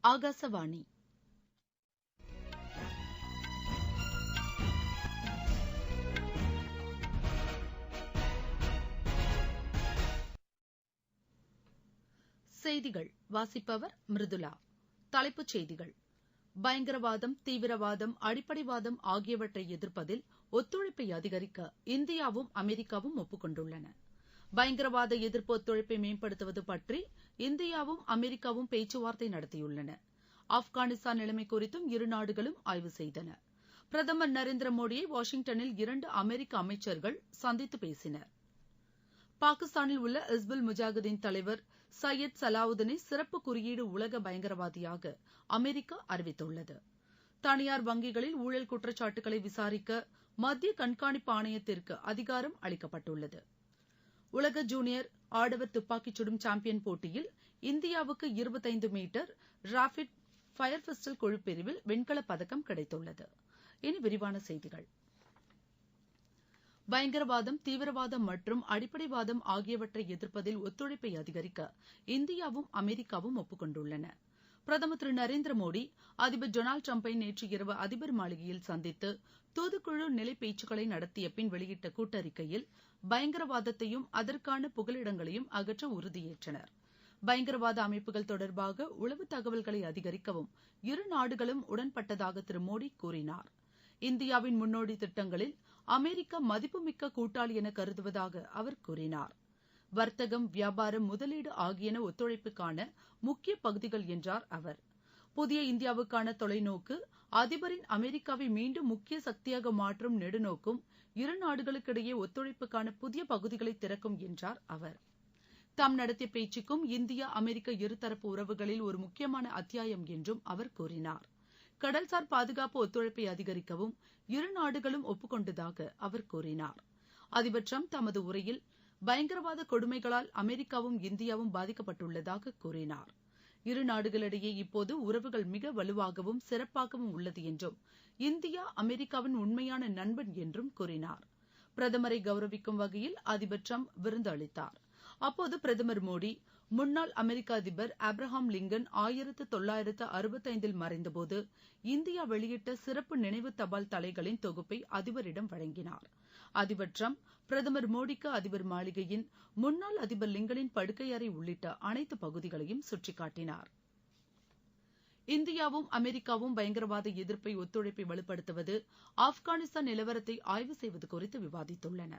ஆகாசவாணி செய்திகள் வாசிப்பவர் மிருதுளா. தலைப்புச் செய்திகள்: பயங்கரவாதம், தீவிரவாதம், அடிப்படைவாதம் ஆகியவற்றை எதிர்ப்பதில் ஒத்துழைப்பை அதிகரிக்க இந்தியாவும் அமெரிக்காவும் ஒப்புக் கொண்டுள்ளன. பயங்கரவாத எதிர்ப்பு ஒத்துழைப்பை மேம்படுத்துவது பற்றி இந்தியாவும் அமெரிக்காவும் பேச்சுவார்த்தை நடத்தியுள்ளன. ஆப்கானிஸ்தான் நிலைமை குறித்தும் இரு நாடுகளும் ஆய்வு செய்தன. பிரதமர் நரேந்திர மோடியை வாஷிங்டனில் 2 அமெரிக்க அமைச்சர்கள் சந்தித்து பேசினர். பாகிஸ்தானில் உள்ள ஹிஸ்புல் முஜாஹிதீன் தலைவர் சையத் சலாவுதீனை சிறப்பு குறியீடு உலக பயங்கரவாதியாக அமெரிக்கா அறிவித்துள்ளது. தனியார் வங்கிகளில் ஊழல் குற்றச்சாட்டுகளை விசாரிக்க மத்திய கண்காணிப்பு ஆணையத்திற்கு அதிகாரம் அளிக்கப்பட்டுள்ளது. உலக ஜூனியர் ஆடவர் துப்பாக்கிச் சுடும் சாம்பியன் போட்டியில் இந்தியாவுக்கு 25 மீட்டர் ராபிட் ஃபயர் பிஸ்டல் குழு பிரிவில் வெண்கலப் பதக்கம் கிடைத்துள்ளது. இனி விரிவான செய்திகள். பயங்கரவாதம், தீவிரவாதம் மற்றும் அடிப்படைவாதம் ஆகியவற்றை எதிர்ப்பதில் ஒத்துழைப்பை அதிகரிக்க இந்தியாவும் அமெரிக்காவும் ஒப்புக் கொண்டுள்ளன. பிரதமர் திரு நரேந்திர மோடி அதிபர் டொனால்டு டிரம்பை நேற்று இரவு அதிபர் மாளிகையில் சந்தித்து தூதுக்குழு நிலை பேச்சுக்களை நடத்திய பின் வெளியிட்ட கூட்டறிக்கையில் பயங்கரவாதத்தையும் அதற்கான புகலிடங்களையும் அகற்ற உறுதியேற்றனர். பயங்கரவாத அமைப்புகள் தொடர்பாக உளவு தகவல்களை அதிகரிக்கவும் இரு நாடுகளும் உடன்பட்டதாக திரு மோடி கூறினார். இந்தியாவின் முன்னோடி திட்டங்களில் அமெரிக்கா மதிப்புமிக்க கூட்டாளி என கருதுவதாக அவர் கூறினார். வர்த்தகம், வியாபாரம், முதலீடு ஆகியன ஒத்துழைப்புக்கான முக்கிய பகுதிகள் என்றார் அவர். புதிய இந்தியாவுக்கான தொலைநோக்கு, அதிபரின் அமெரிக்காவை மீண்டும் முக்கிய சக்தியாக மாற்றும் நெடுநோக்கும் இரு நாடுகளுக்கிடையே ஒத்துழைப்புக்கான புதிய பகுதிகளை திறக்கும் என்றார் அவர். தாம் நடத்திய பேச்சுக்கும் இந்தியா அமெரிக்க இருதரப்பு உறவுகளில் ஒரு முக்கியமான அத்தியாயம் என்றும் அவர் கூறினார். கடல்சார் பாதுகாப்பு ஒத்துழைப்பை அதிகரிக்கவும் இரு நாடுகளும் ஒப்புக் கொண்டதாக அவர் கூறினார். அதிபர் டிரம்ப் தமது உரையில் பயங்கரவாத கொடுமைகளால் அமெரிக்காவும் இந்தியாவும் பாதிக்கப்பட்டுள்ளதாக கூறினார். இரு நாடுகளிடையே இப்போது உறவுகள் மிக வலுவாகவும் சிறப்பாகவும் உள்ளது என்றும் இந்தியா அமெரிக்காவின் உண்மையான நண்பன் என்றும் கூறினார். பிரதமரை கௌரவிக்கும் வகையில் அதிபர் டிரம்ப் விருந்து அளித்தார். அப்போது பிரதமர் மோடி முன்னாள் அமெரிக்க அதிபர் ஆப்ரஹாம் லிங்கன் 1965 மறைந்தபோது இந்தியா வெளியிட்ட சிறப்பு நினைவு தபால் தலைகளின் தொகுப்பை அதிபரிடம் வழங்கினார். அதிபர் டிரம்ப் பிரதமர் மோடிக்கு அதிபர் மாளிகையின் முன்னாள் அதிபர் லிங்கனின் படுக்கை அறை உள்ளிட்ட அனைத்து பகுதிகளையும் சுட்டிக்காட்டினார். இந்தியாவும் அமெரிக்காவும் பயங்கரவாத எதிர்ப்பை ஒத்துழைப்பை வலுப்படுத்துவது, ஆப்கானிஸ்தான் நிலவரத்தை ஆய்வு செய்வது குறித்து விவாதித்துள்ளன.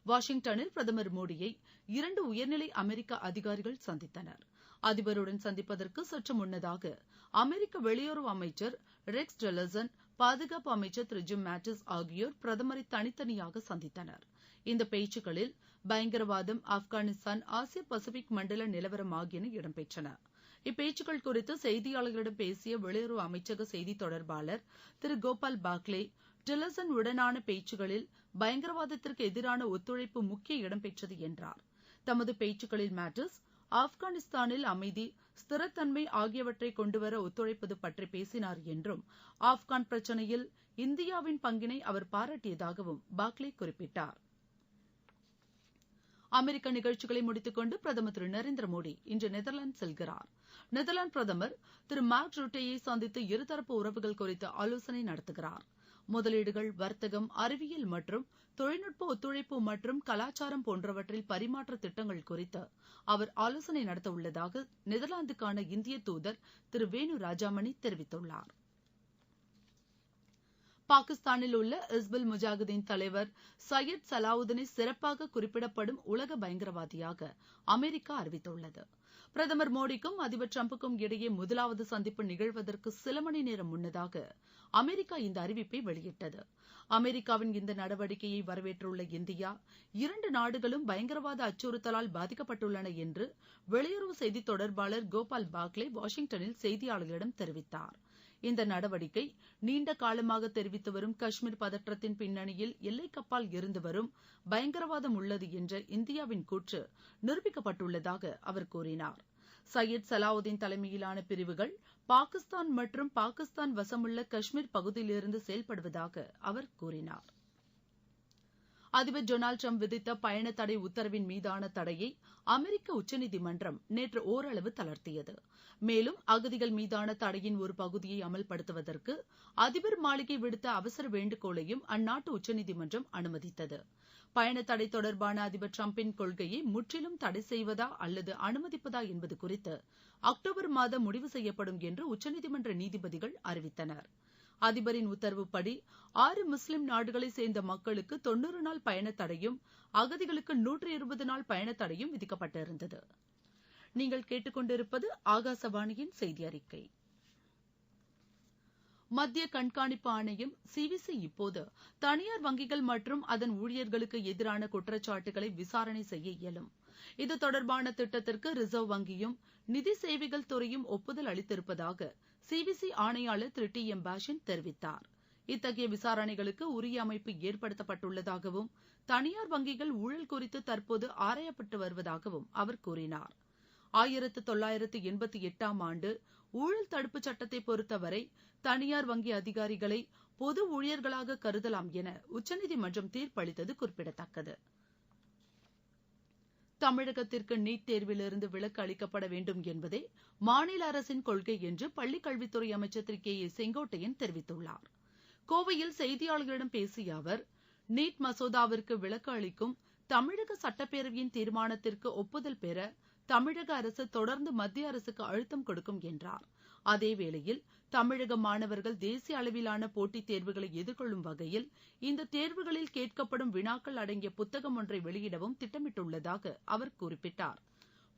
வாஷிங்டனில் பிரதமர் மோடியை 2 உயர்நிலை அமெரிக்க அதிகாரிகள் சந்தித்தனர். அதிபருடன் சந்திப்பதற்கு சற்று முன்னதாக அமெரிக்க வெளியுறவு அமைச்சர் ரெக்ஸ் டில்லர்சன், பாதுகாப்பு அமைச்சர் திரு ஜிம் மேட்டிஸ் ஆகியோர் பிரதமரை தனித்தனியாக சந்தித்தனர். இந்த பேச்சுக்களில் பயங்கரவாதம், ஆப்கானிஸ்தான், ஆசிய பசிபிக் மண்டல நிலவரம் ஆகியன இடம்பெற்றன. இப்பேச்சுக்கள் குறித்து செய்தியாளர்களிடம் பேசிய வெளியுறவு அமைச்சக செய்தி தொடர்பாளர் திரு கோபால் பாக்லே, டில்லர்சன் உடனான பேச்சுக்களில் பயங்கரவாதத்திற்கு எதிரான ஒத்துழைப்பு முக்கிய இடம்பெற்றது என்றார். தமது பேச்சுக்களில் மேட்டிஸ் ஆப்கானிஸ்தானில் அமைதி, ஸ்திரத்தன்மை ஆகியவற்றை கொண்டுவர ஒத்துழைப்பது பற்றி பேசினார் என்றும் ஆப்கான் பிரச்சினையில் இந்தியாவின் பங்கினை அவர் பாராட்டியதாகவும் பாக்லே குறிப்பிட்டார். அமெரிக்க நிகழ்ச்சிகளை முடித்துக்கொண்டு பிரதமர் திரு நரேந்திர மோடி இன்று நெதர்லாந்து செல்கிறார். நெதர்லாந்து பிரதமர் திரு மார்க் ரூட்டேயை சந்தித்து இருதரப்பு உறவுகள் குறித்து ஆலோசனை நடத்துகிறார். முதலீடுகள், வர்த்தகம், அறிவியல் மற்றும் தொழில்நுட்ப ஒத்துழைப்பு மற்றும் கலாச்சாரம் போன்றவற்றில் பரிமாற்ற திட்டங்கள் குறித்து அவர் ஆலோசனை நடத்தவுள்ளதாக நெதர்லாந்துக்கான இந்திய தூதர் திரு வேணு ராஜாமணி தெரிவித்துள்ளார். பாகிஸ்தானில் உள்ள ஹிஸ்புல் முஜாஹிதீன் தலைவர் சையத் சலாவுதீனை சிறப்பாக குறிப்பிடப்படும் உலக பயங்கரவாதியாக அமெரிக்கா அறிவித்துள்ளது. பிரதமர் மோடிக்கும் அதிபர் டிரம்புக்கும் இடையே முதலாவது சந்திப்பு நிகழ்வதற்கு சில மணி நேரம் முன்னதாக அமெரிக்கா இந்த அறிவிப்பை வெளியிட்டது. அமெரிக்காவின் இந்த நடவடிக்கையை வரவேற்றுள்ள இந்தியா, 2 நாடுகளும் பயங்கரவாத அச்சுறுத்தலால் பாதிக்கப்பட்டுள்ளன என்று வெளியுறவு செய்தி தொடர்பாளர் கோபால் பாக்லே வாஷிங்டனில் செய்தியாளர்களிடம் தெரிவித்தார். இந்த நடவடிக்கை நீண்ட காலமாக தெரிவித்து வரும் காஷ்மீர் பதற்றத்தின் பின்னணியில் எல்லைக்கப்பால் இருந்து வரும் பயங்கரவாதம் உள்ளது என்ற இந்தியாவின் கூற்று நிரூபிக்கப்பட்டுள்ளதாக அவர் கூறினார். சையத் சலாவுதீன் தலைமையிலான பிரிவுகள் பாகிஸ்தான் மற்றும் பாகிஸ்தான் வசமுள்ள காஷ்மீர் பகுதியிலிருந்து செயல்படுவதாக அவர் கூறினார். அதிபர் டொனால்டு டிரம்ப் விதித்த பயண தடை உத்தரவின் மீதான தடையை அமெரிக்க உச்சநீதிமன்றம் நேற்று ஓரளவு தளர்த்தியது. மேலும் அகதிகள் மீதான தடையின் ஒரு பகுதியை அமல்படுத்துவதற்கு அதிபர் மாளிகை விடுத்த அவசர வேண்டுகோளையும் அந்நாட்டு உச்சநீதிமன்றம் அனுமதித்தது. பயண தடை தொடர்பான அதிபர் டிரம்பின் கொள்கையை முற்றிலும் தடை செய்வதா அல்லது அனுமதிப்பதா என்பது குறித்து அக்டோபர் மாதம் முடிவு செய்யப்படும் என்று உச்சநீதிமன்ற நீதிபதிகள் அறிவித்தனர். அதிபரின் உத்தரவுப்படி 6 முஸ்லிம் நாடுகளைச் சேர்ந்த மக்களுக்கு 90 நாள் பயண தடையும் அகதிகளுக்கு 120 நாள் பயண தடையும் விதிக்கப்பட்டிருந்தது. நீங்கள் கேட்டுக்கொண்டிருப்பது ஆகாசவாணியின் செய்தி அறிக்கை. மத்திய கண்காணிப்பு ஆணையம் சிவிசி இப்போது தனியார் வங்கிகள் மற்றும் அதன் ஊழியர்களுக்கு எதிரான குற்றச்சாட்டுகளை விசாரணை செய்ய இயலும். இது தொடர்பான திட்டத்திற்கு ரிசர்வ் வங்கியும் நிதி சேவைகள் துறையும் ஒப்புதல் அளித்திருப்பதாக சிவிசி ஆணையாளர் திரு டி எம் பாஷன் தெரிவித்தார். இத்தகைய விசாரணைகளுக்கு உரிய அமைப்பு ஏற்படுத்தப்பட்டுள்ளதாகவும் தனியார் வங்கிகள் ஊழல் குறித்து தற்போது ஆராயப்பட்டு வருவதாகவும் அவர் கூறினார். 1988ஆம் ஆண்டு ஊழல் தடுப்புச் சட்டத்தை பொறுத்தவரை தனியார் வங்கி அதிகாரிகளை பொது ஊழியர்களாக கருதலாம் என உச்சநீதிமன்றம் தீர்ப்பளித்தது குறிப்பிடத்தக்கது. தமிழகத்திற்கு நீட் தேர்விலிருந்து விலக்கு அளிக்கப்பட வேண்டும் என்பதே மாநில அரசின் கொள்கை என்று பள்ளிக் கல்வித்துறை அமைச்சர் திரு கே ஏ செங்கோட்டையன் தெரிவித்துள்ளார். கோவையில் செய்தியாளர்களிடம் பேசிய அவர், நீட் மசோதாவிற்கு விலக்கு அளிக்கும் தமிழக சட்டப்பேரவையின் தீர்மானத்திற்கு ஒப்புதல் பெற தமிழக அரசு தொடர்ந்து மத்திய அரசுக்கு அழுத்தம் கொடுக்கும் என்றார். அதேவேளையில் தமிழக மாணவர்கள் தேசிய அளவிலான போட்டித் தேர்வுகளை எதிர்கொள்ளும் வகையில் இந்த தேர்வுகளில் கேட்கப்படும் வினாக்கள் அடங்கிய புத்தகம் ஒன்றை வெளியிடவும் திட்டமிட்டுள்ளதாக அவர் குறிப்பிட்டார்.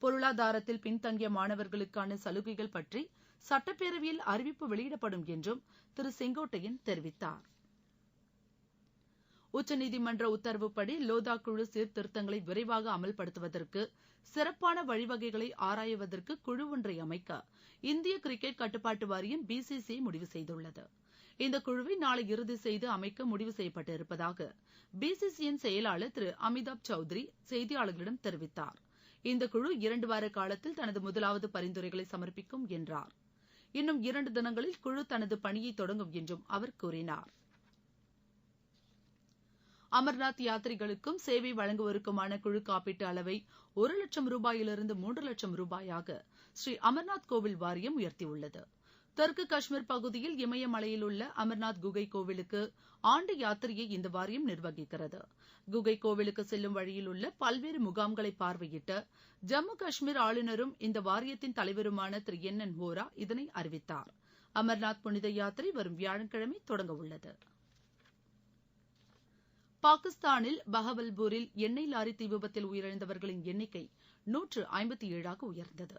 பொருளாதாரத்தில் பின்தங்கிய மாணவர்களுக்கான சலுகைகள் பற்றி சட்டப்பேரவையில் அறிவிப்பு வெளியிடப்படும் என்றும் திரு செங்கோட்டையன் தெரிவித்தார். உச்சநீதிமன்ற உத்தரவுப்படி லோதா குழு சீர்திருத்தங்களை விரைவாக அமல்படுத்துவதற்கு சிறப்பான வழிவகைகளை ஆராய்வதற்கு குழு ஒன்றை அமைக்க இந்திய கிரிக்கெட் கட்டுப்பாட்டு வாரியம் பிசிசிஐ முடிவு செய்துள்ளது. இந்த குழுவை நாளை இறுதி செய்து அமைக்க முடிவு செய்யப்பட்டிருப்பதாக பிசிசிஐயின் செயலாளர் திரு அமிதாப் சௌத்ரி செய்தியாளர்களிடம் தெரிவித்தார். இந்த குழு 2 வார காலத்தில் தனது முதலாவது பரிந்துரைகளை சமர்ப்பிக்கும் என்றார். இன்னும் 2 தினங்களில் குழு தனது பணியை தொடங்கும் என்றும் அவர் கூறினார். அமர்நாத் யாத்திரிகளுக்கும் சேவை வழங்குவோருக்குமான குழு காப்பீட்டு அளவை 1 லட்சம் ரூபாயிலிருந்து 3 லட்சம் ரூபாயாக ஸ்ரீ அமர்நாத் கோவில் வாரியம் உயர்த்தியுள்ளது. தெற்கு காஷ்மீர் பகுதியில் இமயமலையில் உள்ள அமர்நாத் குகை கோவிலுக்கு ஆண்டு யாத்திரையை இந்த வாரியம் நிர்வகிக்கிறது. குகை கோவிலுக்கு செல்லும் வழியில் உள்ள பல்வேறு முகாம்களை பார்வையிட்ட ஜம்மு காஷ்மீர் ஆளுநரும் இந்த வாரியத்தின் தலைவருமான திரு என் என் வோரா இதனை அறிவித்தார். அமர்நாத் புனித யாத்திரை வரும் வியாழக்கிழமை தொடங்க உள்ளது. பாகிஸ்தானில் பஹவல்பூரில் எண்ணெய் லாரி தீ விபத்தில் உயிரிழந்தவர்களின் எண்ணிக்கை 157 உயர்ந்தது.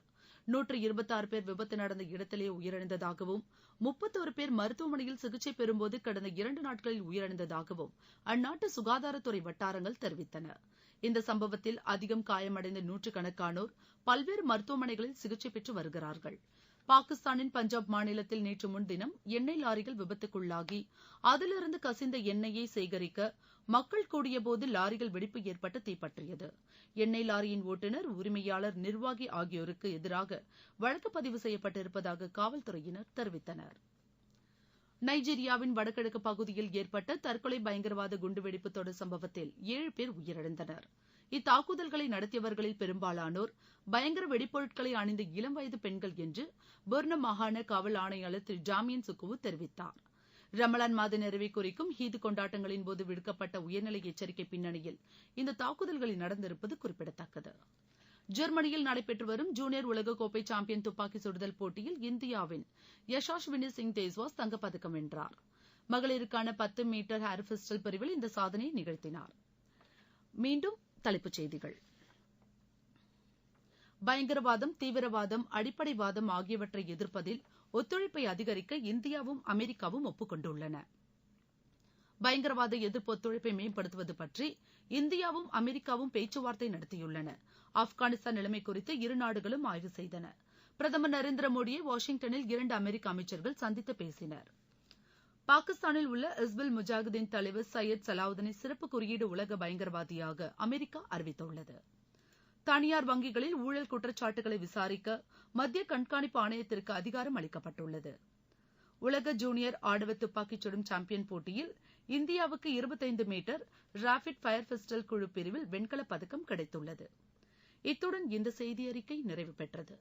126 பேர் விபத்து நடந்த இடத்திலே உயிரிழந்ததாகவும் 31 பேர் மருத்துவமனையில் சிகிச்சை பெறும்போது கடந்த 2 நாட்களில் உயிரிழந்ததாகவும் அந்நாட்டு சுகாதாரத்துறை வட்டாரங்கள் தெரிவித்தன. இந்த சம்பவத்தில் அதிகம் காயமடைந்த 100கணக்கானோர் பல்வேறு மருத்துவமனைகளில் சிகிச்சை பெற்று வருகிறார்கள். பாகிஸ்தானின் பஞ்சாப் மாநிலத்தில் நேற்று முன்தினம் எண்ணெய் லாரிகள் விபத்துக்குள்ளாகி அதிலிருந்து கசிந்த எண்ணெயை சேகரிக்க மக்கள் கூடியபோது லாரிகள் வெடிப்பு ஏற்பட்டு தீப்பற்றியது. எண்ணெய் லாரியின் ஓட்டுநர், உரிமையாளர், நிர்வாகி ஆகியோருக்கு எதிராக வழக்கு பதிவு செய்யப்பட்டிருப்பதாக காவல்துறையினர் தெரிவித்தனர். நைஜீரியாவின் வடகிழக்கு பகுதியில் ஏற்பட்ட தற்கொலை பயங்கரவாத குண்டுவெடிப்பு தொடர் சம்பவத்தில் 7 பேர் உயிரிழந்தனர். இத்தாக்குதல்களை நடத்தியவர்களில் பெரும்பாலானோர் பயங்கர வெடிப்பொருட்களை அணிந்த இளம் வயது பெண்கள் என்று பொர்னோ மாகாண காவல் ஆணையாளர் திரு ஜாமியன் சுக்குவு தெரிவித்தார். ரமலான் மாத நிறைவை குறிக்கும் ஈத் கொண்டாட்டங்களின் போது விடுக்கப்பட்ட உயர்நிலை எச்சரிக்கை பின்னணியில் இந்த தாக்குதல்கள் நடந்திருப்பது குறிப்பிடத்தக்கது. ஜெர்மனியில் நடைபெற்று வரும் ஜூனியர் உலகக்கோப்பை சாம்பியன் துப்பாக்கி சுடுதல் போட்டியில் இந்தியாவின் யஷாஸ்வினி சிங் தேஸ்வாஸ் தங்கப்பதக்கம் வென்றார். மகளிருக்கான 10 மீட்டர் ஏர் பிஸ்டல் பிரிவில் இந்த சாதனையை நிகழ்த்தினார். மீண்டும் தலைப்புச் செய்திகள். பயங்கரவாதம், தீவிரவாதம், அடிப்படைவாதம் ஆகியவற்றை எதிர்ப்பதில் ஒத்துழைப்பை அதிகரிக்க இந்தியாவும் அமெரிக்காவும் ஒப்புக்கொண்டுள்ளன. பயங்கரவாத எதிர்ப்பு ஒத்துழைப்பை மேம்படுத்துவது பற்றி இந்தியாவும் அமெரிக்காவும் பேச்சுவார்த்தை நடத்தியுள்ளன. ஆப்கானிஸ்தான் நிலைமை குறித்து இரு நாடுகளும் ஆய்வு செய்தன. பிரதமர் நரேந்திர மோடியை வாஷிங்டனில் 2 அமெரிக்க அமைச்சர்கள் சந்தித்து பேசினர். பாகிஸ்தானில் உள்ள இஸ்புல் முஜாஹிதீன் தலைவர் சையத் சலாவுதீனை சிறப்பு குறியீடு உலக பயங்கரவாதியாக அமெரிக்கா அறிவித்துள்ளது. தனியார் வங்கிகளில் ஊழல் குற்றச்சாட்டுகளை விசாரிக்க மத்திய கண்காணிப்பு ஆணையத்திற்கு அதிகாரம் அளிக்கப்பட்டுள்ளது. உலக ஜூனியர் ஆடவர் துப்பாக்கிச் சுடும் சாம்பியன் போட்டியில் இந்தியாவுக்கு 25 மீட்டர் ரேபிட் ஃபயர் பிஸ்டல் குழு பிரிவில் வெண்கலப் பதக்கம் கிடைத்துள்ளது. இத்துடன் இந்த செய்தியறிக்கை நிறைவு பெற்றது.